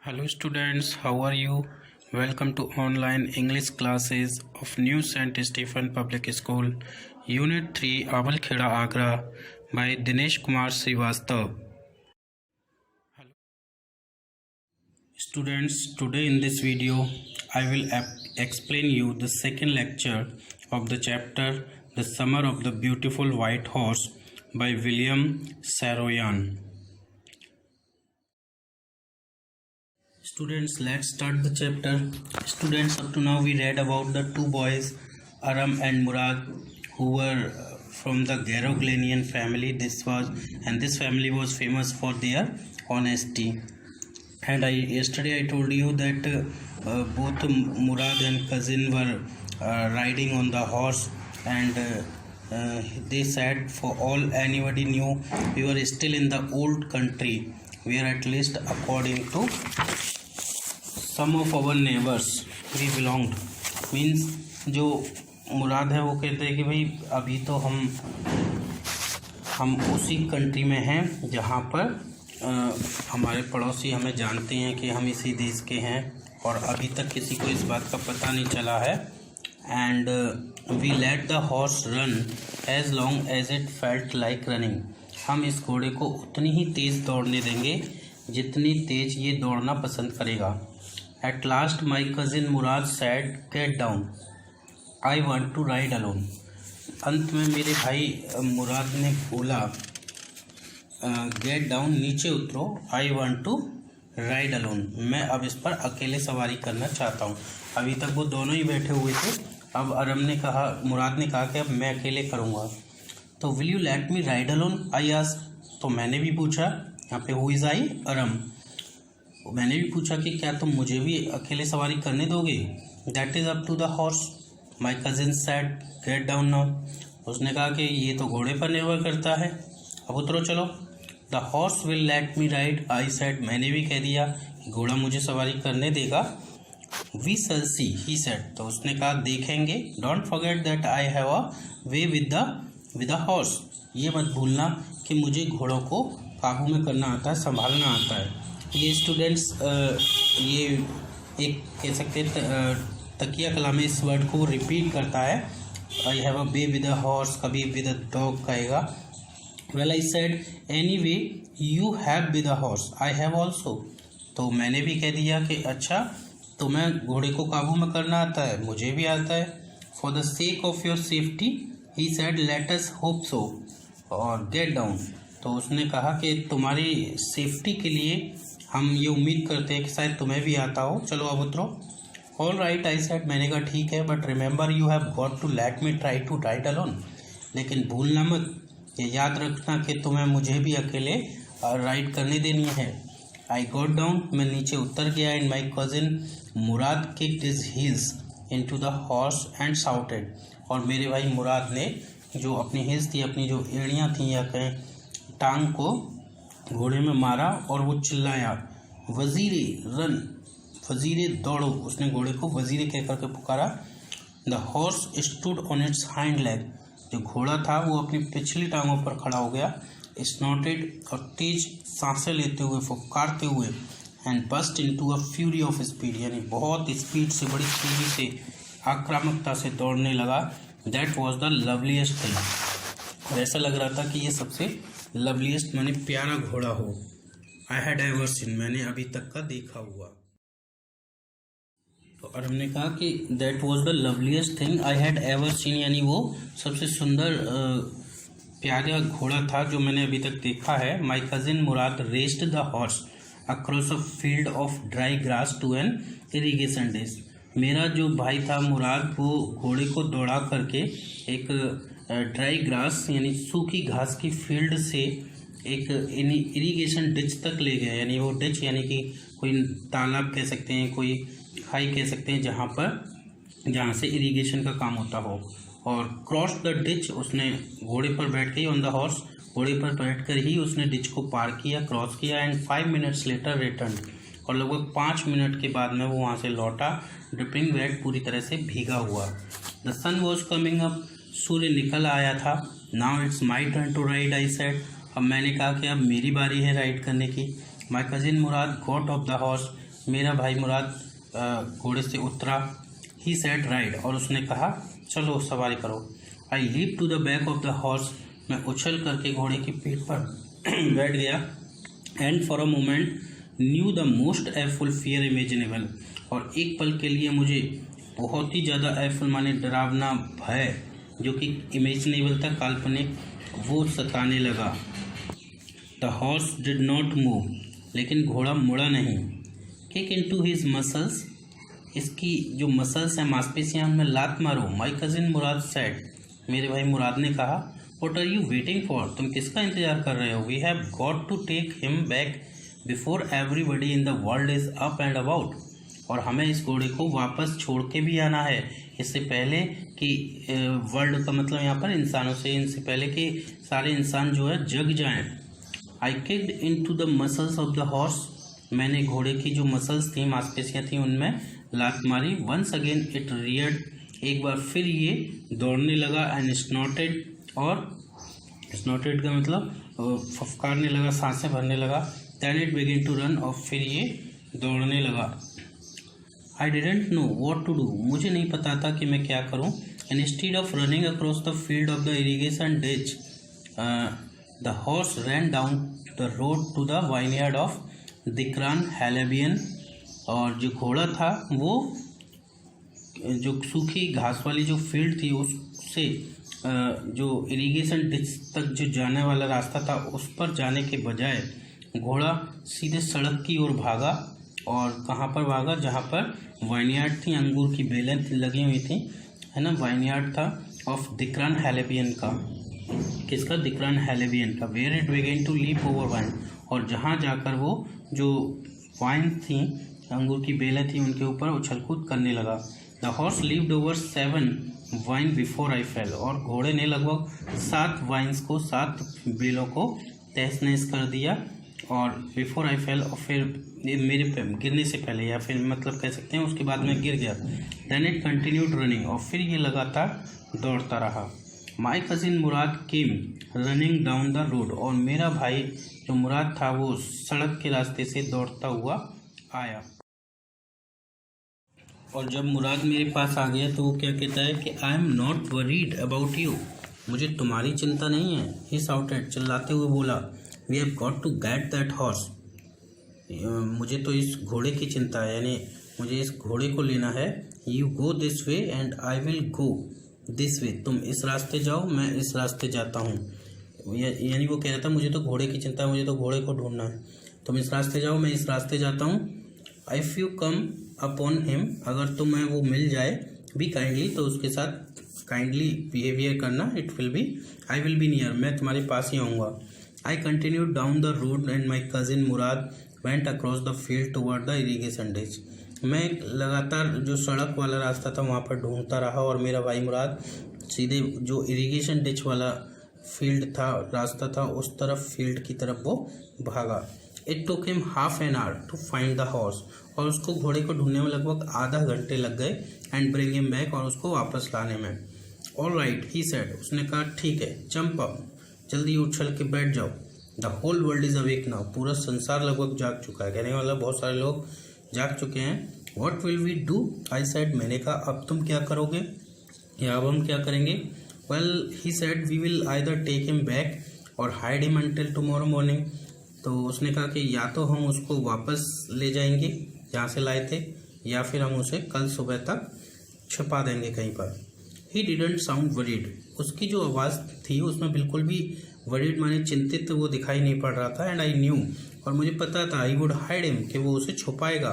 Hello students, how are you? Welcome to online English classes of New St. Stephen Public School, Unit 3, Awalkheda, Agra by Dinesh Kumar Srivastav. Hello students, today in this video I will explain you the second lecture of the chapter The Summer of the Beautiful White Horse by William Saroyan. Students, let's start the chapter. Students, up to now we read about the two boys, Aram and Murad, who were from the Garoglanian family. This family was famous for their honesty. And yesterday I told you that both Murad and cousin were riding on the horse, and they said for all anybody knew we were still in the old country, where at least according to some of our neighbors we belonged. Means जो मुराद है वो कहते हैं कि भाई अभी तो हम उसी कंट्री में हैं जहाँ पर हमारे पड़ोसी हमें जानते हैं कि हम इसी देश के हैं, और अभी तक किसी को इस बात का पता नहीं चला है. And we let the horse run as long as it felt like running. हम इस घोड़े को उतनी ही तेज़ दौड़ने देंगे जितनी तेज़ ये दौड़ना पसंद करेगा. At last my cousin Murad said, "Get down. I want to ride alone." अंत में मेरे भाई मुराद ने बोला, गेट डाउन, नीचे उतरो, I want to ride alone, मैं अब इस पर अकेले सवारी करना चाहता हूँ. अभी तक वो दोनों ही बैठे हुए थे, अब मुराद ने कहा कि अब मैं अकेले करूँगा. तो will you let me ride alone, I asked. तो मैंने भी पूछा, यहाँ पे हु इज़ आई, अरम. मैंने भी पूछा कि क्या तुम मुझे भी अकेले सवारी करने दोगे. That is up to the horse, my cousin said, get down now. उसने कहा कि ये तो घोड़े पर निर्भर करता है, अब उतरो चलो. The horse will let me ride, I said. मैंने भी कह दिया कि घोड़ा मुझे सवारी करने देगा. We shall see, he said. तो उसने कहा देखेंगे. Don't forget that I have a way with the horse. ये मत भूलना कि मुझे घोड़ों को काबू में करना आता है, संभालना आता है. ये स्टूडेंट्स ये एक कह सकते हैं तकिया कलाम में इस वर्ड को रिपीट करता है. I have a way with a horse, कभी विद अ डॉग कहेगा. Well I said anyway you have with a horse, I have also. तो मैंने भी कह दिया कि अच्छा तुम्हें घोड़े को काबू में करना आता है, मुझे भी आता है. For the sake of your safety, he said let us hope so और गेट डाउन. तो उसने कहा कि तुम्हारी सेफ्टी के लिए हम ये उम्मीद करते हैं कि शायद तुम्हें भी आता हो, चलो अब उतरो. All right, I said. मैंने कहा ठीक है, but remember you have got to let me try to ride alone. लेकिन भूलना मत, ये याद रखना कि तुम्हें मुझे भी अकेले राइड करने देनी है. आई गॉट डाउन, मैं नीचे उतर गया. And my cousin Murad kicked his heels into the horse and shouted. और मेरे भाई मुराद ने जो अपनी हिल्स थी, अपनी जो एड़ियाँ थी या कहें टांग को घोड़े में मारा और वो चिल्लाया, वजीरे रन, वजीरे दौड़ो. उसने घोड़े को वजीरे कह करके पुकारा. The horse stood on it's hind leg. जो घोड़ा था वो अपनी पिछली टांगों पर खड़ा हो गया. स्नॉटेड, और तेज सांसें लेते हुए, फुफकारते हुए. And bast into a fury of speed, यानी बहुत स्पीड से, बड़ी तेजी से, आक्रामकता से दौड़ने लगा. That was the loveliest thing. और ऐसा लग रहा था कि ये सबसे लवलीएस्ट माने प्यारा घोड़ा हो. आई हैड एवर सीन, मैंने अभी तक का देखा हुआ. तो और हमने कहा कि that was the loveliest thing I had ever seen, यानी वो सबसे सुंदर प्यारा घोड़ा था जो मैंने अभी तक देखा है. My cousin Murad raced the horse across a field of dry grass to an irrigation ditch. मेरा जो भाई था मुराद, वो घोड़े को दौड़ा करके एक ड्राई ग्रास यानी सूखी घास की फील्ड से एक इरिगेशन डिच तक ले गया. यानी वो डिच यानी कि कोई तालाब कह सकते हैं, कोई खाई कह सकते हैं, जहाँ से इरिगेशन का काम होता हो. और क्रॉस द डिच, उसने घोड़े पर बैठ के, ऑन द हॉर्स, घोड़े पर बैठकर ही उसने डिच को पार किया, क्रॉस किया. एंड 5 मिनट्स लेटर रिटर्न, और लगभग 5 मिनट के बाद में वो वहाँ से लौटा, ड्रिपिंग वेट, पूरी तरह से भीगा हुआ. The sun was coming up, सूर्य निकल आया था. Now it's my turn to ride, I said. अब मैंने कहा कि अब मेरी बारी है राइड करने की. माई cousin Murad got off the horse, मेरा भाई मुराद घोड़े से उतरा। ही सेड राइड, और उसने कहा चलो सवारी करो। I leap to the back of the horse, मैं उछल करके घोड़े की पीठ पर बैठ गया। And for a moment knew the most awful fear imaginable, और एक पल के लिए मुझे बहुत ही ज़्यादा एयरफुल माने डरावना भय जो कि इमेजिनेबल था, काल्पनिक, वो सताने लगा। The horse did not move, लेकिन घोड़ा मुड़ा नहीं। Kick into his muscles, इसकी जो मसल्स हैं, मांसपेशियां, उनमें लात मारो। माई कजिन मुराद सेड, मेरे भाई मुराद ने कहा, what are you waiting for, तुम किसका इंतजार कर रहे हो? We have got to take him back before everybody in the world is up and about, और हमें इस घोड़े को वापस छोड़ के भी आना है, इससे पहले कि वर्ल्ड का मतलब यहाँ पर इंसानों से, इनसे पहले कि सारे इंसान जो है जग जाएं। I kicked into the muscles of the horse, मैंने घोड़े की जो मसल्स थी, मांसपेशियाँ थी, उनमें लात मारी। वंस अगेन इट रियर्ड, एक बार फिर ये दौड़ने लगा। एंड स्नॉटेड, और स्नॉटेड का मतलब फफकारने लगा, सांसें भरने लगा। Then it begin to run, और फिर ये दौड़ने लगा। I didn't know what to do, मुझे नहीं पता था कि मैं क्या करूँ। Instead of running across the field of the irrigation ditch, the horse ran down the road to the vineyard of Dikran Halabian, और जो घोड़ा था वो जो सूखी घास वाली जो फील्ड थी उससे जो इरिगेशन डिच तक जो जाने वाला रास्ता था उस पर जाने के बजाय घोड़ा सीधे सड़क की ओर भागा। और कहाँ पर भागा? जहाँ पर वाइनयार्ड थी, अंगूर की बेलें लगी हुई थी, है ना, वाइनयार्ड था ऑफ दिक्रान हैलेबियन का। किसका? दिक्रान हैलेबियन का। Where it began to leap over vine, और जहाँ जाकर वो जो वाइन थी, अंगूर की बेलें थी, उनके ऊपर उछल कूद करने लगा। The horse levied over 7 wine before I fail, और घोड़े ने लगभग 7 वाइन्स को, 7 बेलों को तहस नहस कर दिया। और बिफोर आई फेल, और फिर मेरे गिरने से पहले, या फिर मतलब कह सकते हैं उसके बाद में गिर गया। देन इट कंटिन्यूड रनिंग, और फिर ये लगातार दौड़ता रहा। माई cousin Murad came running down the road, और मेरा भाई जो मुराद था वो सड़क के रास्ते से दौड़ता हुआ आया। और जब मुराद मेरे पास आ गया तो वो क्या कहता है कि I am not worried about you, मुझे तुम्हारी चिंता नहीं है। ही शाउटेड, चिल्लाते हुए बोला, we have got to get that horse, मुझे तो इस घोड़े की चिंता है, यानी मुझे इस घोड़े को लेना है। You go this way and I will go this way, तुम इस रास्ते जाओ, मैं इस रास्ते जाता हूँ। यानी वो कह रहा था मुझे तो घोड़े की चिंता है, मुझे तो घोड़े को ढूंढना है, तुम इस रास्ते जाओ, मैं इस रास्ते जाता हूँ। If you come upon him, अगर तुम्हें वो मिल जाए, बी काइंडली, तो उसके साथ काइंडली बिहेवियर करना। It will be, I will be near, मैं तुम्हारे पास ही आऊँगा। I continued down the road and my cousin Murad went across the field toward the irrigation ditch, मैं लगातार जो सड़क वाला रास्ता था वहाँ पर ढूंढता रहा, और मेरा भाई मुराद सीधे जो इरीगेशन डिच वाला फील्ड था, रास्ता था, उस तरफ फील्ड की तरफ वो भागा। It took him half an hour to find the horse, और उसको घोड़े को ढूंढने में लगभग आधा घंटे लग गए। एंड ब्रिंग हिम बैक, और उसको वापस लाने में। ऑल राइट, ही सेड, उसने कहा ठीक है, जंप अप, जल्दी उछल के बैठ जाओ। The whole world is awake now, पूरा संसार लगभग जाग चुका है, कहने वाला बहुत सारे लोग जाग चुके हैं। What will we do, I said, मैंने कहा अब तुम क्या करोगे, या अब हम क्या करेंगे? Well, he said, we will either take him back or hide him until tomorrow morning, तो उसने कहा कि या तो हम उसको वापस ले जाएंगे जहाँ से लाए थे, या फिर हम उसे कल सुबह तक छिपा देंगे कहीं पर। ही डिडंट साउंड वरीड, उसकी जो आवाज़ थी उसमें बिल्कुल भी वरीड माने चिंतित वो दिखाई नहीं पड़ रहा था। एंड आई न्यू, और मुझे पता था, आई वुड हाइड हिम, कि वो उसे छुपाएगा।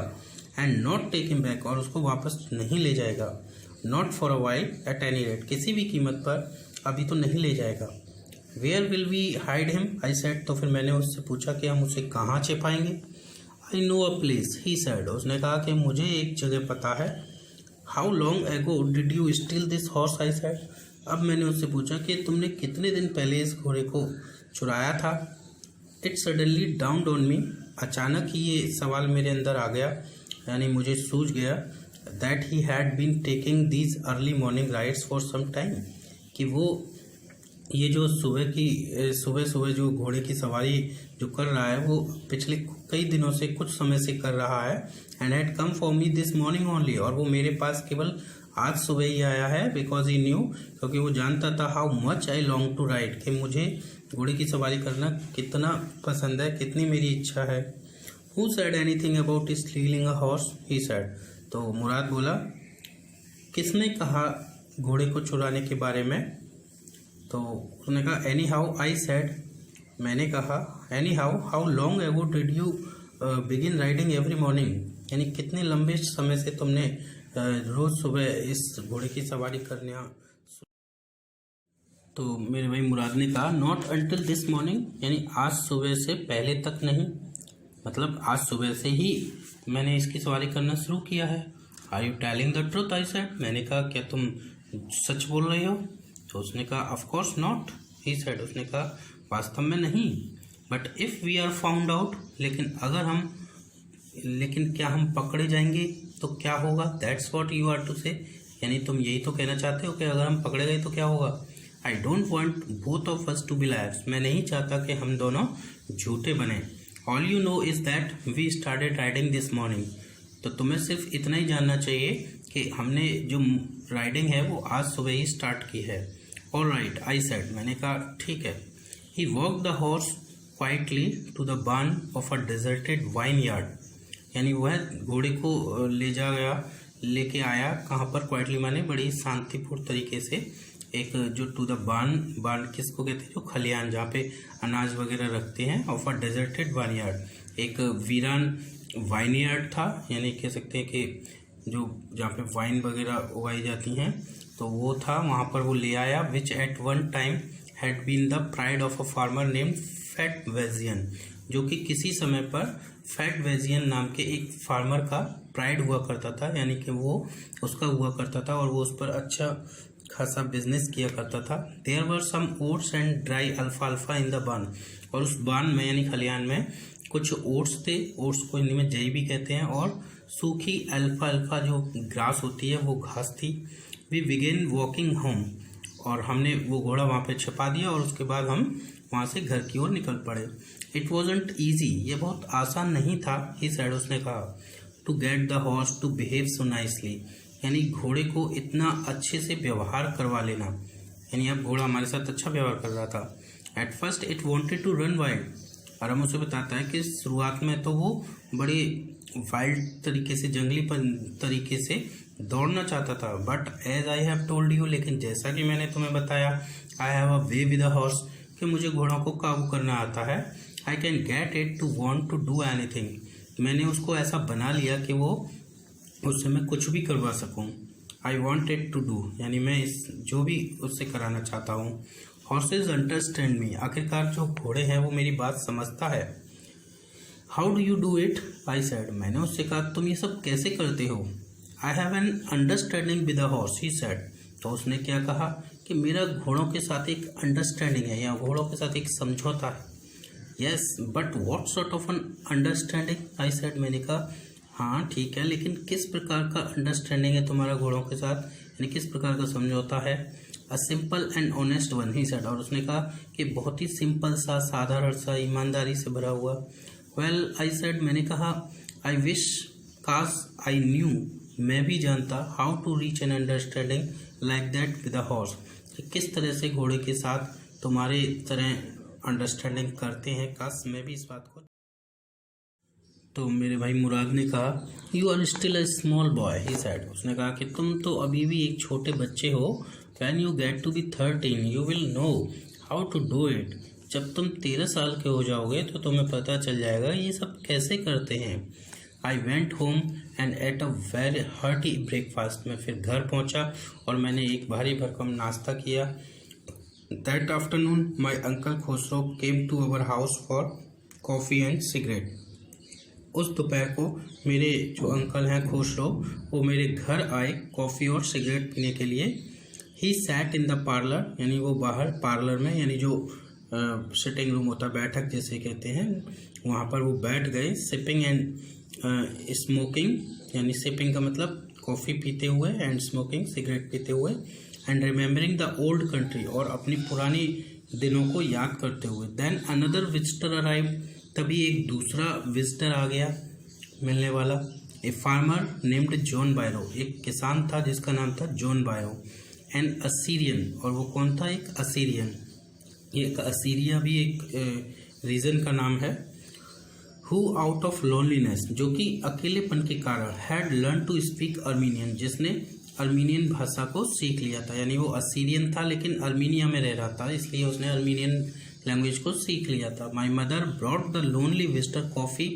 And not take him back, और उसको वापस नहीं ले जाएगा। Not for a while at any rate, किसी भी कीमत पर अभी तो नहीं ले जाएगा। Where will we hide him, I said, तो फिर मैंने उससे पूछा कि हम उसे कहाँ छिपाएंगे। I know a place, he said, उसने कहा कि मुझे एक जगह पता है। How long ago did you steal this horse, I said, अब मैंने उससे पूछा कि तुमने कितने दिन पहले इस घोड़े को चुराया था। It suddenly downed on me, अचानक ही ये सवाल मेरे अंदर आ गया, यानी मुझे सूझ गया, that he had been taking these early morning rides for some time, कि वो ये जो सुबह सुबह जो घोड़े की सवारी जो कर रहा है वो पिछले कई दिनों से, कुछ समय से कर रहा है। And had come for me this morning only, और वो मेरे पास केवल आज सुबह ही आया है। बिकॉज ही न्यू, क्योंकि वो जानता था how much I long to ride, कि मुझे घोड़े की सवारी करना कितना पसंद है, कितनी मेरी इच्छा है। Who said anything about stealing a horse, he said. तो मुराद बोला, किसने कहा घोड़े को चुराने के बारे में? तो उसने कहा एनी हाउ आई सेड, मैंने कहा any how long ago did you begin riding every morning, यानी कितने लंबे समय से तुमने रोज सुबह इस घोड़े की सवारी करने। तो मेरे भाई मुराद ने कहा नॉट अंटिल दिस मॉर्निंग, यानी आज सुबह से पहले तक नहीं, मतलब आज सुबह से ही मैंने इसकी सवारी करना शुरू किया है। Are you telling the truth, I said, मैंने कहा क्या तुम सच बोल रहे हो? तो उसने कहा of course not, he said, उसने कहा वास्तव में नहीं। But if we are found out, लेकिन क्या हम पकड़े जाएंगे तो क्या होगा? That's what you are to say, यानी तुम यही तो कहना चाहते हो कि अगर हम पकड़े गए तो क्या होगा? I don't want both of us to be liars, मैं नहीं चाहता कि हम दोनों झूठे बने। All you know is that we started riding this morning, तो तुम्हें सिर्फ इतना ही जानना चाहिए कि हमने जो राइडिंग है वो आज सुबह ही स्टार्ट की है। ऑल राइट, आई सेड, मैंने कहा ठीक है। He walk the horse quietly to the barn of a deserted vineyard, यानी वह घोड़े को लेके आया कहाँ पर? क्वाइटली माने बड़ी शांतिपूर्ण तरीके से, एक जो टू द बार्न किसको कहते हैं? जो खलियान, जहाँ पे अनाज वगैरह रखते हैं। Of a deserted wine yard, एक वीरान वाइन यार्ड था, यानी कह सकते हैं कि जो जहाँ पे वाइन वगैरह उगाई जाती हैं, तो वो था, वहाँ पर वो ले आया। Which at one time had been the pride of a farmer named Fat Vegian, जो कि किसी समय पर फैट वेजियन नाम के एक फार्मर का प्राइड हुआ करता था, यानी कि वो उसका हुआ करता था और वो उस पर अच्छा खासा बिजनेस किया करता था। There were some oats and dry अल्फाल्फा इन द बार्न, और उस बार्न में यानी खलियान में कुछ ओट्स थे, ओट्स को हिंदी में जई भी कहते हैं, और सूखी अल्फाल्फा जो ग्रास होती है वो घास थी। वी बिगेन वॉकिंग होम, और हमने वो घोड़ा वहाँ पे छिपा दिया और उसके बाद हम वहाँ से घर की ओर निकल पड़े। इट वॉजंट ईजी, ये बहुत आसान नहीं था, ही सेड, उसने कहा, to get the horse to behave so nicely, यानी घोड़े को इतना अच्छे से व्यवहार करवा लेना, यानी अब घोड़ा हमारे साथ अच्छा व्यवहार कर रहा था। At first it wanted to run wild, और हम उसे बताता है कि शुरुआत में तो वो बड़े वाइल्ड तरीके से, जंगली तरीके से दौड़ना चाहता था। But as I have told you, लेकिन जैसा कि मैंने तुम्हें बताया, I have a way with a horse, कि मुझे घोड़ों को काबू करना आता है। I can get it to want to do anything, मैंने उसको ऐसा बना लिया कि वो उससे मैं कुछ भी करवा सकूं। I want it to do, यानी मैं जो भी उससे कराना चाहता हूँ। हॉर्सेज अंडरस्टैंड मी, आखिरकार जो घोड़े हैं वो मेरी बात समझता है। How do you do it, I said, मैंने उससे कहा तुम ये सब कैसे करते हो? I have an understanding with a horse, he said, तो उसने क्या कहा कि मेरा घोड़ों के साथ एक अंडरस्टैंडिंग है, या घोड़ों के साथ एक समझौता है। Yes but what sort of an understanding, I said, मैंने कहा हाँ ठीक है, लेकिन किस प्रकार का अंडरस्टैंडिंग है तुम्हारा घोड़ों के साथ, यानी किस प्रकार का समझौता है? A simple and honest one, he said, और उसने कहा कि बहुत ही सिंपल सा, साधारण सा, ईमानदारी से भरा हुआ। वेल आई सेड, मैंने कहा आई विश काश आई न्यू, मैं भी जानता, how to reach an understanding like that with a horse, कि किस तरह से घोड़े के साथ तुम्हारे तरह अंडरस्टैंडिंग करते हैं, काश मैं भी इस बात को। तो मेरे भाई मुराद ने कहा you are still a small boy, he said, उसने कहा कि तुम तो अभी भी एक छोटे बच्चे हो। When you get to be 13 you will know how to do it, जब तुम 13 साल के हो जाओगे तो तुम्हें पता चल जाएगा ये सब कैसे करते हैं। I went home and at a very hearty breakfast, मैं फिर घर पहुंचा और मैंने एक भारी भरकम नाश्ता किया। That afternoon my uncle Khosrove came to our house for coffee and cigarette, उस दोपहर को मेरे जो अंकल हैं खुसरो, वो मेरे घर आए कॉफ़ी और सिगरेट पीने के लिए। He sat in the parlour, यानी वो बाहर पार्लर में, यानी जो सिटिंग रूम होता है, बैठक जैसे कहते हैं, वहाँ पर वो बैठ गए। सिपिंग एंड स्मोकिंग, यानी सिपिंग का मतलब कॉफ़ी पीते हुए, एंड स्मोकिंग सिगरेट पीते हुए। And remembering the old country, और अपनी पुरानी दिनों को याद करते हुए। देन अनदर विजिटर अराइव, तभी एक दूसरा विजिटर आ गया मिलने वाला। ए फार्मर नेम्ड जॉन बायरो, एक किसान था जिसका नाम था जॉन बायरो। एन असीरियन, और वो कौन था? एक असीरियन। एक असीरिया भी एक रीजन का नाम है। हु आउट ऑफ लोनलीनेस, जो कि अकेलेपन के कारण, had learn to speak Armenian, जिसने अर्मीनियन भाषा को सीख लिया था। यानी वो असीरियन था लेकिन अर्मीनिया में रह रहा था, इसलिए उसने अर्मीनियन लैंग्वेज को सीख लिया था। My mother brought the lonely visitor coffee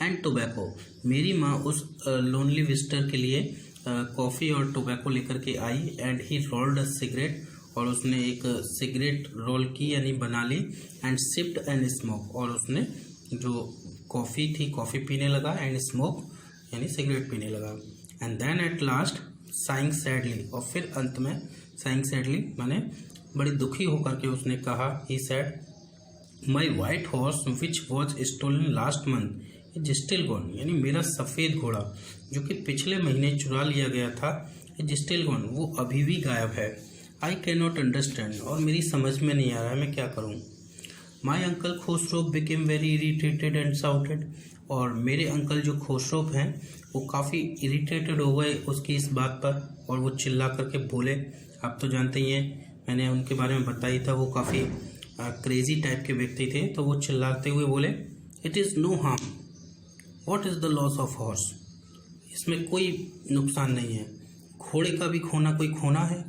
and tobacco, मेरी माँ उस लोनली विजिटर के लिए कॉफ़ी और टोबैको लेकर के आई। And he rolled a cigarette, और उसने एक सिगरेट रोल की यानी बना ली। एंड सिप्ड एंड स्मोक, और उसने जो कॉफ़ी थी कॉफ़ी पीने लगा, एंड स्मोक यानी सिगरेट पीने लगा। And then at last saying sadly, और फिर अंत में साइंग सैडली माने बड़ी दुखी होकर के उसने कहा, he said my white horse which was stolen last month is still gone, यानी मेरा सफ़ेद घोड़ा जो कि पिछले महीने चुरा लिया गया था, इज स्टिल गॉन, वो अभी भी गायब है। आई कैन नॉट अंडरस्टैंड, और मेरी समझ में नहीं आ रहा है मैं क्या करूँ। माई uncle Khusro became very irritated and shouted, और मेरे अंकल जो खुसरो हैं वो काफ़ी इरीटेटेड हो गए उसकी इस बात पर, और वो चिल्ला करके बोले। आप तो जानते ही हैं, मैंने उनके बारे में बताया था, वो काफ़ी क्रेजी टाइप के व्यक्ति थे। तो वो चिल्लाते हुए बोले, it is no harm, what is the loss of horse, इसमें कोई नुकसान नहीं है, घोड़े का भी खोना कोई खोना है।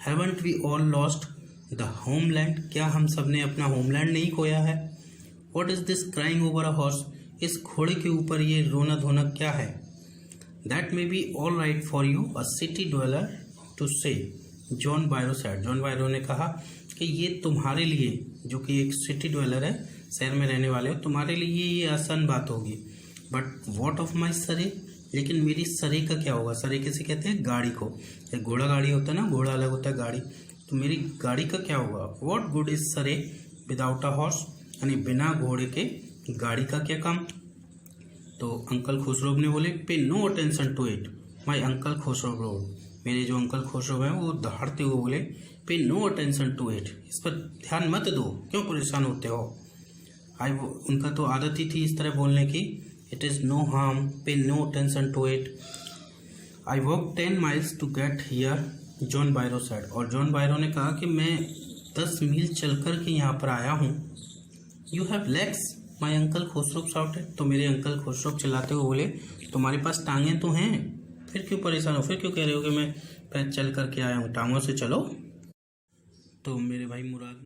Haven't we all lost the homeland, क्या हम सब ने अपना होमलैंड नहीं खोया है। What is this crying over a horse, इस घोड़े के ऊपर ये रोना धोना क्या है। That may be all right for you a city dweller to say, John Byro said, John Byro ने कहा कि ये तुम्हारे लिए, जो कि एक सिटी ड्वेलर है, शहर में रहने वाले हो, तुम्हारे लिए ये आसान बात होगी। बट वॉट ऑफ माई सरे, लेकिन मेरी सरे का क्या होगा। सरे किसे कहते हैं? गाड़ी को। एक घोड़ा गाड़ी होता है ना, घोड़ा अलग होता है गाड़ी, तो मेरी गाड़ी का क्या होगा। वॉट गुड इज सरे विदाउट अ हॉर्स, यानी बिना घोड़े के गाड़ी का क्या काम। तो अंकल खुसरो ने बोले, pay no attention to it my uncle Khosrove roared, मेरे जो अंकल खुसरो हैं वो दहाड़ते हुए बोले, pay no attention to it, इस पर ध्यान मत दो, क्यों परेशान होते हो। उनका तो आदत ही थी इस तरह बोलने की। It is no harm, pay no attention to it, I walk 10 miles to get here, John Byro said, और जॉन बायरो ने कहा कि मैं 10 मील चल कर के यहाँ पर आया हूँ। You have legs my uncle Khusro shouted, तो मेरे अंकल खुसरो चिल्लाते हुए बोले, तुम्हारे पास टांगें तो हैं, फिर क्यों परेशान हो, फिर क्यों कह रहे हो कि मैं चल करके आया हूँ, टांगों से चलो। तो मेरे भाई मुराद